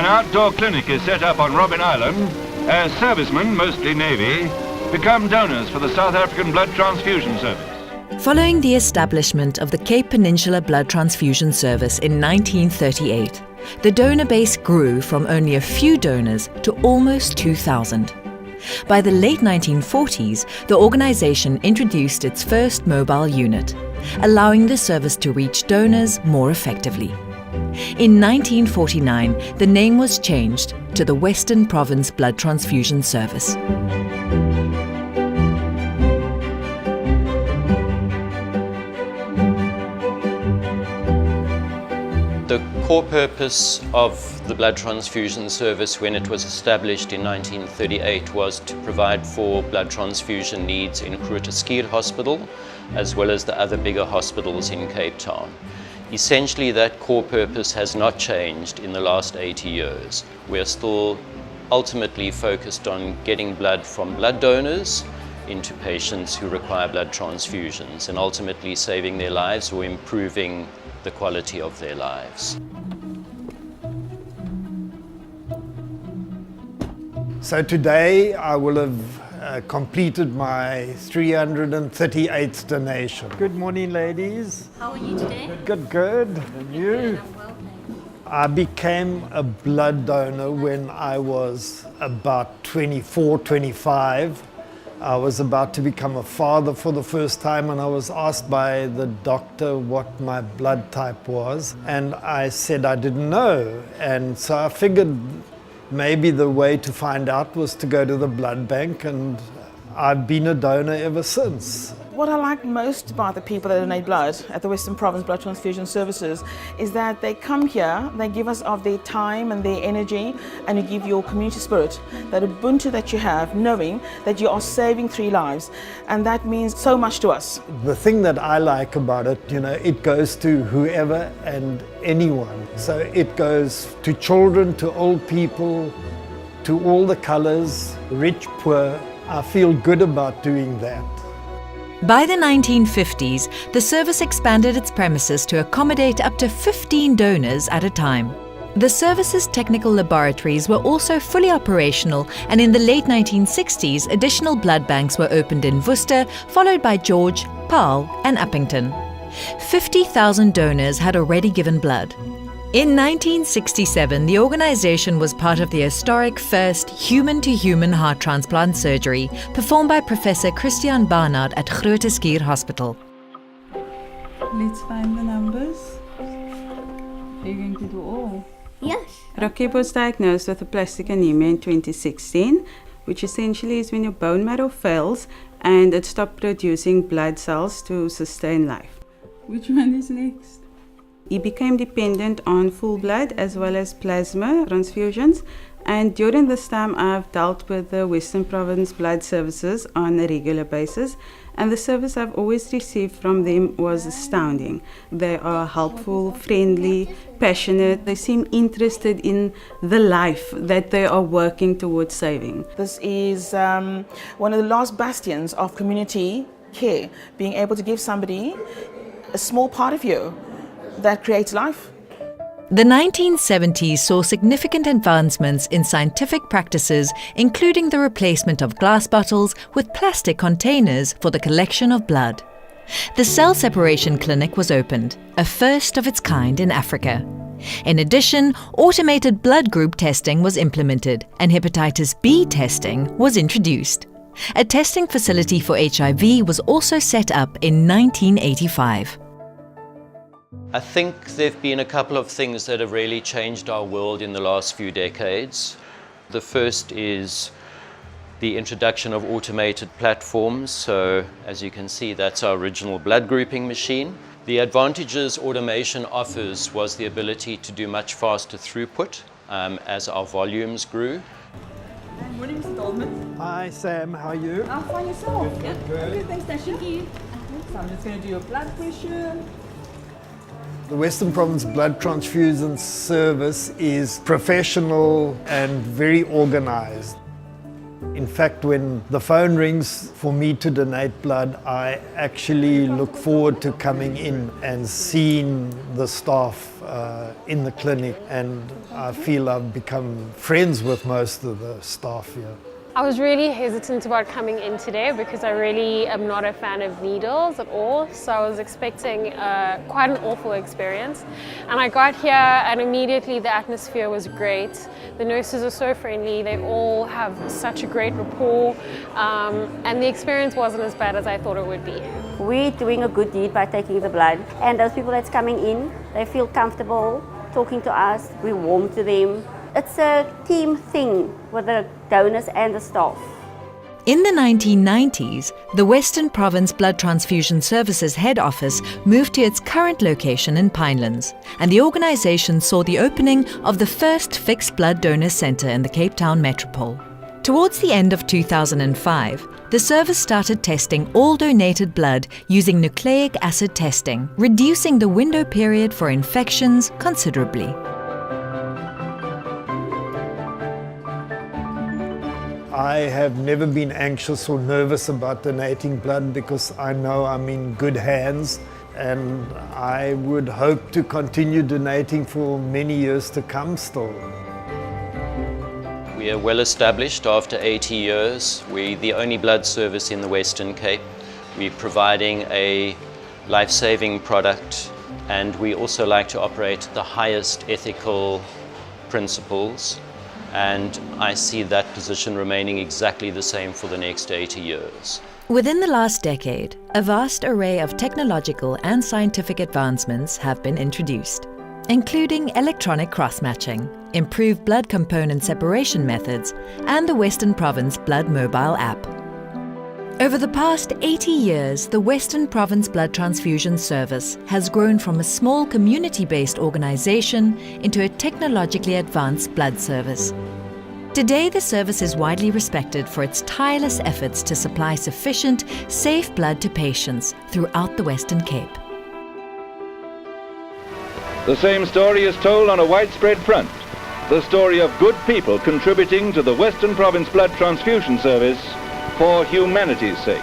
outdoor clinic is set up on Robben Island as servicemen, mostly Navy, become donors for the South African Blood Transfusion Service. Following the establishment of the Cape Peninsula Blood Transfusion Service in 1938, the donor base grew from only a few donors to almost 2,000. By the late 1940s, the organization introduced its first mobile unit, allowing the service to reach donors more effectively. In 1949, the name was changed to the Western Province Blood Transfusion Service. The core purpose of the blood transfusion service when it was established in 1938 was to provide for blood transfusion needs in Groote Schuur Hospital as well as the other bigger hospitals in Cape Town. Essentially, that core purpose has not changed in the last 80 years. We're still ultimately focused on getting blood from blood donors into patients who require blood transfusions and ultimately saving their lives or improving the quality of their lives. So today I will have completed my 338th donation. Good morning, ladies. How are you today? Good, good. And you? Good, I'm well, thanks. I became a blood donor when I was about 24, 25. I was about to become a father for the first time, and I was asked by the doctor what my blood type was, and I said I didn't know. And so I figured maybe the way to find out was to go to the blood bank, and I've been a donor ever since. What I like most about the people that donate blood at the Western Province Blood Transfusion Services is that they come here, they give us of their time and their energy, and you give your community spirit, that Ubuntu that you have, knowing that you are saving 3 lives, and that means so much to us. The thing that I like about it, it goes to whoever and anyone. So it goes to children, to old people, to all the colors, rich, poor. I feel good about doing that. By the 1950s, the service expanded its premises to accommodate up to 15 donors at a time. The service's technical laboratories were also fully operational, and in the late 1960s, additional blood banks were opened in Worcester, followed by George, Paarl, and Uppington. 50,000 donors had already given blood. In 1967, the organization was part of the historic first human-to-human heart transplant surgery performed by Professor Christian Barnard at Groote Schuur Hospital. Let's find the numbers. Are you going to do all? Yes. Rakib was diagnosed with aplastic anemia in 2016, which essentially is when your bone marrow fails and it stops producing blood cells to sustain life. Which one is next? He became dependent on full blood as well as plasma transfusions, and during this time I've dealt with the Western Province Blood Services on a regular basis, and the service I've always received from them was astounding. They are helpful, friendly, passionate. They seem interested in the life that they are working towards saving. This is one of the last bastions of community care, being able to give somebody a small part of you that creates life. The 1970s saw significant advancements in scientific practices, including the replacement of glass bottles with plastic containers for the collection of blood. The cell separation clinic was opened, a first of its kind in Africa. In addition, automated blood group testing was implemented, and hepatitis B testing was introduced. A testing facility for HIV was also set up in 1985. I think there have been a couple of things that have really changed our world in the last few decades. The first is the introduction of automated platforms. So as you can see, that's our original blood grouping machine. The advantages automation offers was the ability to do much faster throughput as our volumes grew. Good morning, Mr. Goldman. Hi, Sam. How are you? I'll find yourself. Good. Okay, thanks, Tasha. Thank you. So I'm just going to do your blood pressure. The Western Province Blood Transfusion Service is professional and very organized. In fact, when the phone rings for me to donate blood, I actually look forward to coming in and seeing the staff in the clinic, and I feel I've become friends with most of the staff here. I was really hesitant about coming in today because I really am not a fan of needles at all, so I was expecting quite an awful experience. And I got here and immediately the atmosphere was great. The nurses are so friendly, they all have such a great rapport, and the experience wasn't as bad as I thought it would be. We're doing a good deed by taking the blood, and those people that's coming in, they feel comfortable talking to us, we're warm to them. It's a team thing with the donors and the staff. In the 1990s, the Western Province Blood Transfusion Services head office moved to its current location in Pinelands, and the organisation saw the opening of the first fixed blood donor centre in the Cape Town metropole. Towards the end of 2005, the service started testing all donated blood using nucleic acid testing, reducing the window period for infections considerably. I have never been anxious or nervous about donating blood because I know I'm in good hands, and I would hope to continue donating for many years to come still. We are well established after 80 years. We're the only blood service in the Western Cape. We're providing a life-saving product, and we also like to operate at the highest ethical principles. And I see that position remaining exactly the same for the next 80 years. Within the last decade, a vast array of technological and scientific advancements have been introduced, including electronic cross-matching, improved blood component separation methods, and the Western Province Blood mobile app. Over the past 80 years, the Western Province Blood Transfusion Service has grown from a small community-based organisation into a technologically advanced blood service. Today, the service is widely respected for its tireless efforts to supply sufficient, safe blood to patients throughout the Western Cape. The same story is told on a widespread front. The story of good people contributing to the Western Province Blood Transfusion Service for humanity's sake.